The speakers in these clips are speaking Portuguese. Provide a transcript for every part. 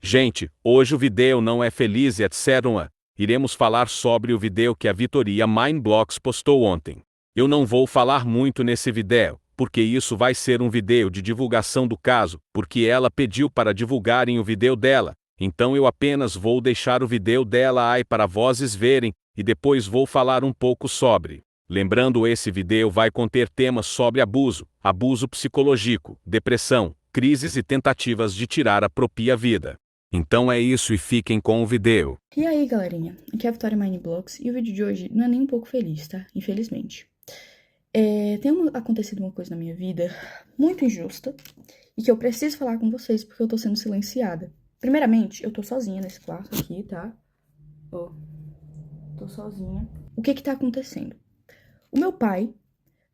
Gente, hoje o vídeo não é feliz e etc. Iremos falar sobre o vídeo que a Vitoria Mindblocks postou ontem. Eu não vou falar muito nesse vídeo, porque isso vai ser um vídeo de divulgação do caso, porque ela pediu para divulgarem o vídeo dela, então eu apenas vou deixar o vídeo dela aí para vocês verem, e depois vou falar um pouco sobre. Lembrando, esse vídeo vai conter temas sobre abuso psicológico, depressão, crises e tentativas de tirar a própria vida. Então é isso e fiquem com o vídeo. E aí, galerinha? Aqui é a Vitória Mindblocks e o vídeo de hoje não é nem um pouco feliz, tá? Infelizmente. Acontecido uma coisa na minha vida muito injusta e que eu preciso falar com vocês porque eu tô sendo silenciada. Primeiramente, eu tô sozinha nesse quarto aqui, tá? Ó, tô sozinha. O que tá acontecendo? O meu pai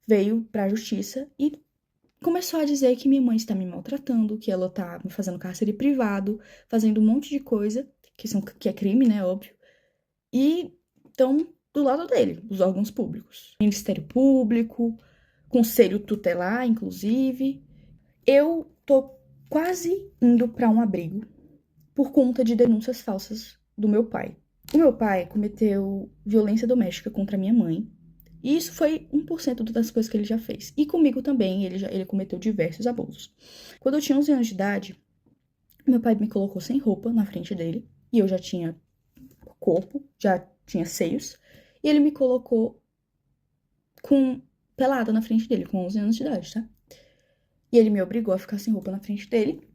veio pra justiça e começou a dizer que minha mãe está me maltratando, que ela tá me fazendo cárcere privado, fazendo um monte de coisa, que é crime, né, óbvio. E estão do lado dele, os órgãos públicos. Ministério Público, Conselho Tutelar, inclusive. Eu tô quase indo para um abrigo por conta de denúncias falsas do meu pai. O meu pai cometeu violência doméstica contra minha mãe. E isso foi 1% das coisas que ele já fez. E comigo também, ele cometeu diversos abusos. Quando eu tinha 11 anos de idade, meu pai me colocou sem roupa na frente dele. E eu já tinha corpo, já tinha seios. E ele me colocou pelada na frente dele, com 11 anos de idade, tá? E ele me obrigou a ficar sem roupa na frente dele.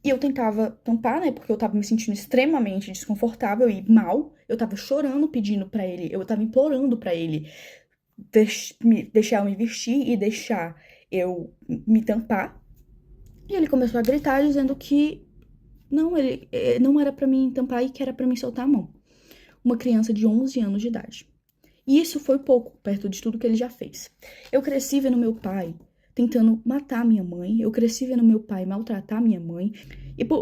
E eu tentava tampar, né? Porque eu tava me sentindo extremamente desconfortável e mal. Eu tava chorando, pedindo pra ele, eu tava implorando pra ele deixar eu me vestir e deixar eu me tampar. E ele começou a gritar, dizendo que ele não era pra mim tampar e que era pra mim soltar a mão. Uma criança de 11 anos de idade. E isso foi pouco, perto de tudo que ele já fez. Eu cresci vendo meu pai tentando matar minha mãe, eu cresci vendo meu pai maltratar minha mãe.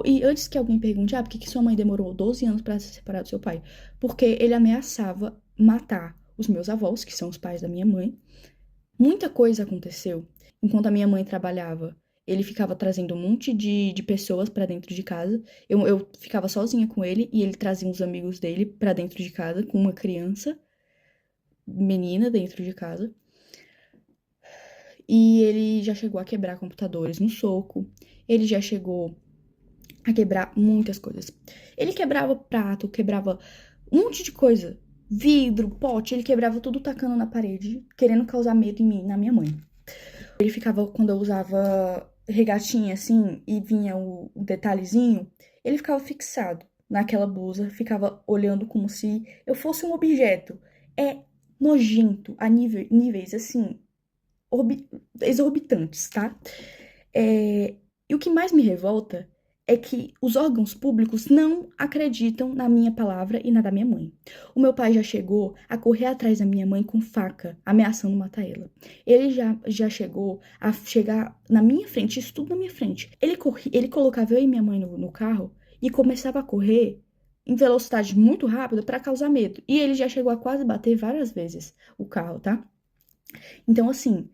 E antes que alguém pergunte, por que sua mãe demorou 12 anos para se separar do seu pai? Porque ele ameaçava matar os meus avós, que são os pais da minha mãe. Muita coisa aconteceu enquanto a minha mãe trabalhava. Ele ficava trazendo um monte de pessoas para dentro de casa. Eu ficava sozinha com ele e ele trazia uns amigos dele para dentro de casa com uma criança menina dentro de casa. E ele já chegou a quebrar computadores no soco. Ele já chegou a quebrar muitas coisas. Ele quebrava prato, quebrava um monte de coisa. Vidro, pote, ele quebrava tudo tacando na parede, querendo causar medo em mim, na minha mãe. Ele ficava, quando eu usava regatinha assim, e vinha o detalhezinho, ele ficava fixado naquela blusa, ficava olhando como se eu fosse um objeto. É nojento a níveis assim, exorbitantes, tá? E o que mais me revolta é que os órgãos públicos não acreditam na minha palavra e na da minha mãe. O meu pai já chegou a correr atrás da minha mãe com faca, ameaçando matar ela. Ele já chegou a chegar na minha frente, isso tudo na minha frente. Ele colocava eu e minha mãe no carro e começava a correr em velocidade muito rápida para causar medo. E ele já chegou a quase bater várias vezes o carro, tá? Então, assim,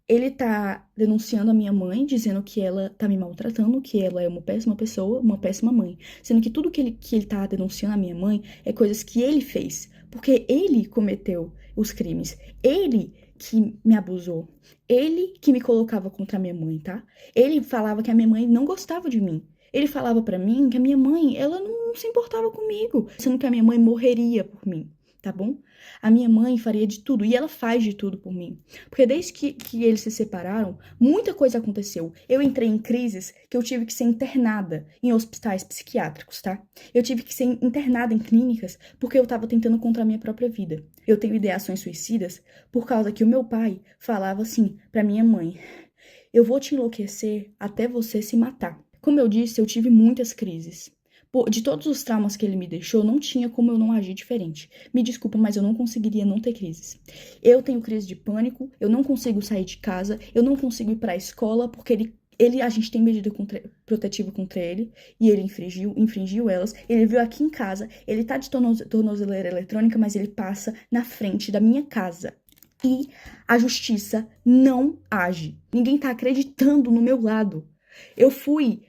ele tá denunciando a minha mãe, dizendo que ela tá me maltratando, que ela é uma péssima pessoa, uma péssima mãe. Sendo que tudo que ele tá denunciando a minha mãe é coisas que ele fez. Porque ele cometeu os crimes. Ele que me abusou. Ele que me colocava contra a minha mãe, tá? Ele falava que a minha mãe não gostava de mim. Ele falava pra mim que a minha mãe, ela não se importava comigo, sendo que a minha mãe morreria por mim, tá bom? A minha mãe faria de tudo, e ela faz de tudo por mim. Porque desde que eles se separaram, muita coisa aconteceu. Eu entrei em crises que eu tive que ser internada em hospitais psiquiátricos, tá? Eu tive que ser internada em clínicas porque eu tava tentando contra a minha própria vida. Eu tenho ideações suicidas por causa que o meu pai falava assim pra minha mãe: eu vou te enlouquecer até você se matar. Como eu disse, eu tive muitas crises. De todos os traumas que ele me deixou, não tinha como eu não agir diferente. Me desculpa, mas eu não conseguiria não ter crises. Eu tenho crise de pânico, eu não consigo sair de casa, eu não consigo ir pra escola, porque a gente tem medida protetiva contra ele, e ele infringiu elas. Ele veio aqui em casa, ele tá de tornozeleira eletrônica, mas ele passa na frente da minha casa. E a justiça não age. Ninguém tá acreditando no meu lado. Eu fui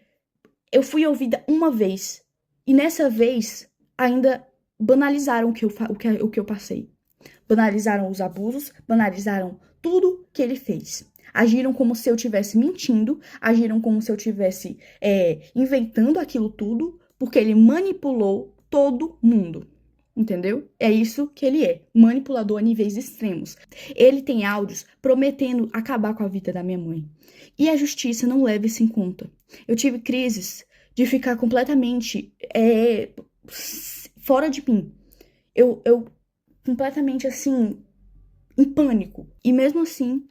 ouvida uma vez E nessa vez, ainda banalizaram o que eu passei. Banalizaram os abusos, banalizaram tudo que ele fez. Agiram como se eu estivesse mentindo, agiram como se eu estivesse inventando aquilo tudo, porque ele manipulou todo mundo. Entendeu? É isso que ele é, manipulador a níveis extremos. Ele tem áudios prometendo acabar com a vida da minha mãe. E a justiça não leva isso em conta. Eu tive crises de ficar completamente fora de mim. Eu completamente assim, em pânico. E mesmo assim,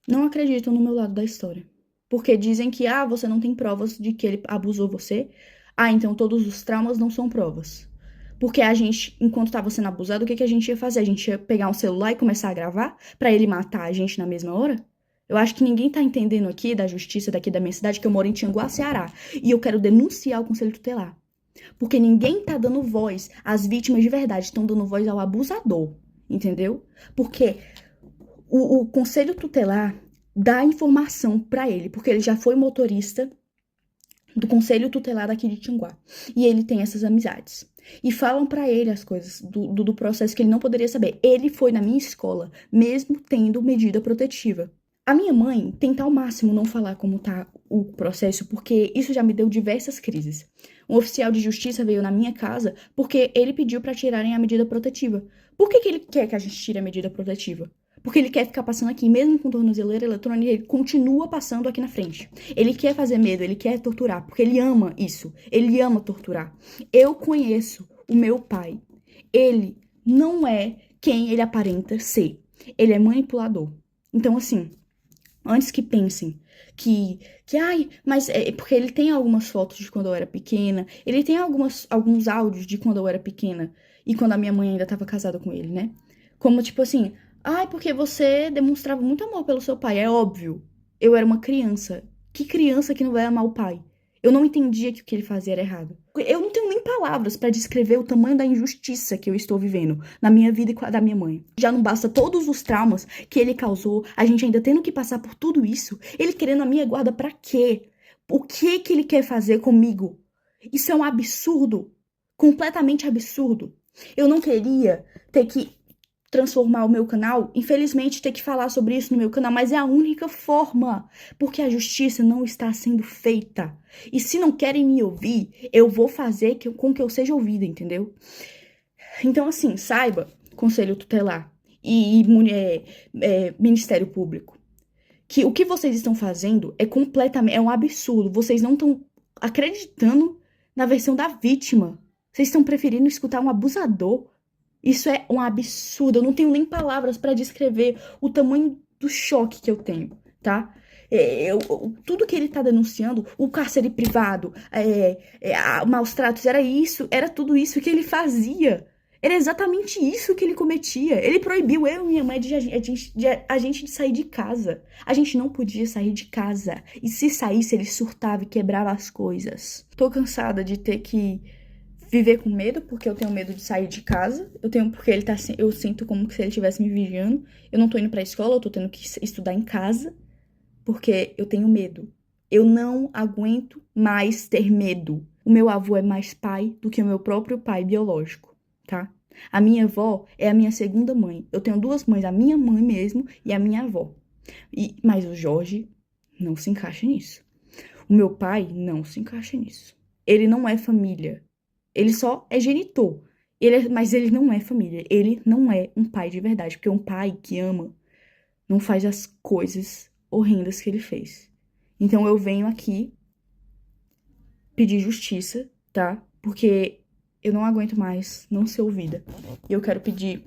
não acreditam no meu lado da história. Porque dizem que, você não tem provas de que ele abusou você. Então todos os traumas não são provas. Porque a gente, enquanto estava sendo abusado, o que a gente ia fazer? A gente ia pegar um celular e começar a gravar pra ele matar a gente na mesma hora? Eu acho que ninguém tá entendendo aqui da justiça daqui da minha cidade, que eu moro em Tianguá, Ceará. E eu quero denunciar o Conselho Tutelar. Porque ninguém tá dando voz às vítimas de verdade, estão dando voz ao abusador. Entendeu? Porque o Conselho Tutelar dá informação pra ele, porque ele já foi motorista do Conselho Tutelar daqui de Tianguá. E ele tem essas amizades. E falam pra ele as coisas do processo que ele não poderia saber. Ele foi na minha escola, mesmo tendo medida protetiva. A minha mãe tenta ao máximo não falar como tá o processo, porque isso já me deu diversas crises. Um oficial de justiça veio na minha casa porque ele pediu pra tirarem a medida protetiva. Por que ele quer que a gente tire a medida protetiva? Porque ele quer ficar passando aqui, mesmo com tornozeleira eletrônica, ele continua passando aqui na frente. Ele quer fazer medo, ele quer torturar, porque ele ama isso. Ele ama torturar. Eu conheço o meu pai. Ele não é quem ele aparenta ser. Ele é manipulador. Então, assim, antes que pensem mas é porque ele tem algumas fotos de quando eu era pequena, ele tem alguns áudios de quando eu era pequena e quando a minha mãe ainda estava casada com ele, né? Como tipo assim, porque você demonstrava muito amor pelo seu pai. É óbvio, eu era uma criança. Que criança que não vai amar o pai? Eu não entendia que o que ele fazia era errado. Eu não tenho nem palavras pra descrever o tamanho da injustiça que eu estou vivendo na minha vida e com a da minha mãe. Já não basta todos os traumas que ele causou, a gente ainda tendo que passar por tudo isso, ele querendo a minha guarda pra quê? O que ele quer fazer comigo? Isso é um absurdo. Completamente absurdo. Eu não queria ter que transformar o meu canal, infelizmente ter que falar sobre isso no meu canal, mas é a única forma, porque a justiça não está sendo feita. E se não querem me ouvir, eu vou fazer com que eu seja ouvida, entendeu? Então, assim, saiba, Conselho Tutelar e Ministério Público, que o que vocês estão fazendo é um absurdo. Vocês não estão acreditando na versão da vítima. Vocês estão preferindo escutar um abusador. Isso é um absurdo. Eu não tenho nem palavras pra descrever o tamanho do choque que eu tenho, tá? Tudo que ele tá denunciando, o cárcere privado, maus tratos, era tudo isso que ele fazia. Era exatamente isso que ele cometia. Ele proibiu eu e minha mãe de a gente de sair de casa. A gente não podia sair de casa. E se saísse, ele surtava e quebrava as coisas. Tô cansada de ter que viver com medo, porque eu tenho medo de sair de casa. Porque eu sinto como se ele estivesse me vigiando. Eu não tô indo pra escola, eu tô tendo que estudar em casa, porque eu tenho medo. Eu não aguento mais ter medo. O meu avô é mais pai do que o meu próprio pai biológico, tá? A minha avó é a minha segunda mãe. Eu tenho duas mães, a minha mãe mesmo e a minha avó. Mas o Jorge não se encaixa nisso. O meu pai não se encaixa nisso. Ele não é família. Ele só é genitor. Mas ele não é família. Ele não é um pai de verdade. Porque um pai que ama não faz as coisas horrendas que ele fez. Então eu venho aqui pedir justiça, tá? Porque eu não aguento mais não ser ouvida. E eu quero pedir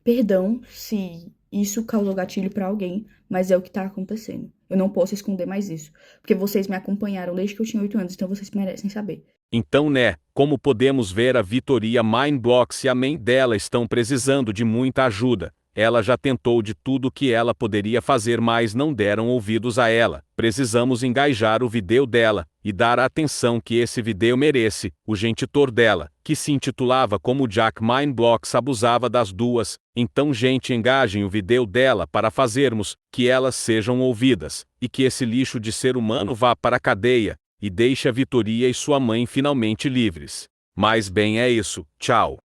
perdão se isso causou gatilho pra alguém, mas é o que tá acontecendo. Eu não posso esconder mais isso. Porque vocês me acompanharam desde que eu tinha 8 anos, então vocês merecem saber. Então, né, como podemos ver, a Vitória Mindblocks e a mãe dela estão precisando de muita ajuda. Ela já tentou de tudo que ela poderia fazer, mas não deram ouvidos a ela. Precisamos engajar o vídeo dela e dar a atenção que esse vídeo merece. O genitor dela, que se intitulava como Jack Mindblocks, abusava das duas. Então, gente, engajem o vídeo dela para fazermos que elas sejam ouvidas e que esse lixo de ser humano vá para a cadeia. e deixe a Vitoria e sua mãe finalmente livres. Mas bem é isso, tchau.